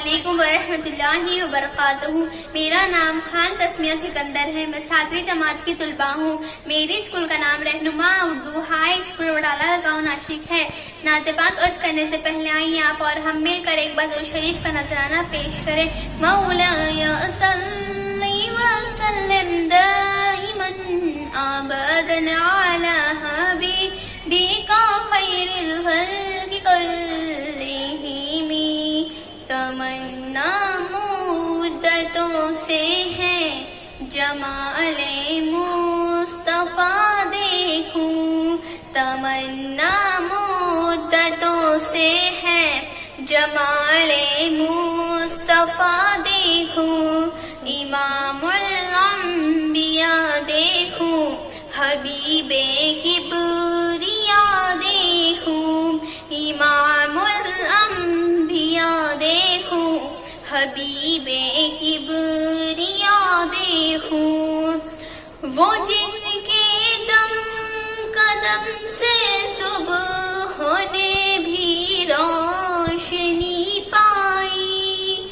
علیکم ورحمۃ اللہ وبرکاتہ۔ میرا نام خان تسمیہ سکندر ہے۔ میں 7ویں جماعت کی طلباء ہوں۔ میری اسکول کا نام رہنما اردو ہائی اسکول وڈالہ گاؤں ناسک ہے۔ نعت پاک عرض کرنے سے پہلے آئیے آپ اور ہم مل کر ایک درود شریف کا نذرانہ پیش کریں۔ مولایا صلی وسلم دائما ابدا علی حبیبک خیر الخلق کلہم۔ تمنا مدتوں سے ہے جمال مصطفیٰ دیکھوں، تمنا مدتوں سے ہے جمال مصطفیٰ دیکھوں، امام الانبیاء دیکھوں، حبیب کبریا دیکھوں، امام الانبیاء دیکھوں، حبیب کبریا دیکھوں، وہ جن کے دم قدم سے صبح ہونے بھی روشنی پائی،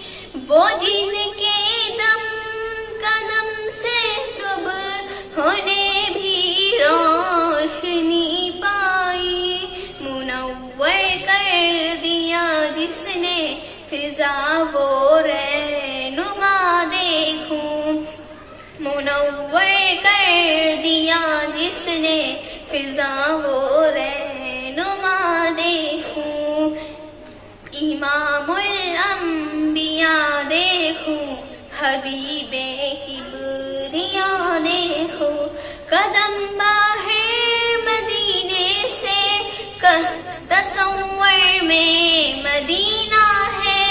وہ جن کے دم قدم سے صبح ہونے بھی روشنی پائی، منور کر دیا جس نے فضا وہ رہنما دیکھوں، منور کر دیا جس نے فضا وہ رہنما دیکھوں، امام الانبیاء دیکھوں، حبیب کبریا دیکھوں، قدم باہر مدینے سے تصور میں مدینہ ہے،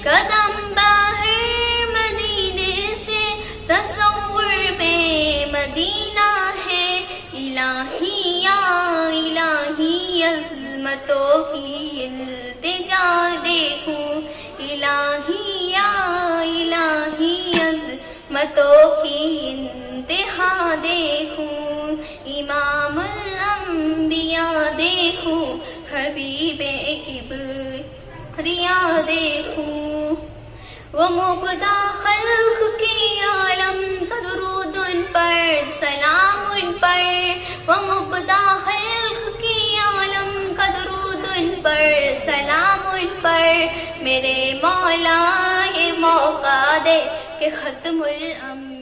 قدم باہر مدینے سے تصور میں مدینہ ہے، الہی یا الہی عظمتوں کی التجا دیکھوں، الہی یا الہی عظمتوں کی انتہا دیکھوں، امام الانبیاء دیکھوں، حبیب کبریا دیکھوں، وہ مبدا خلق کی عالم کا درود ان پر، سلام ان پر، وہ مبدا خلق کی عالم کا درود ان پر، سلام ان پر، میرے مولا یہ موقع دے کہ ختم الانبیاء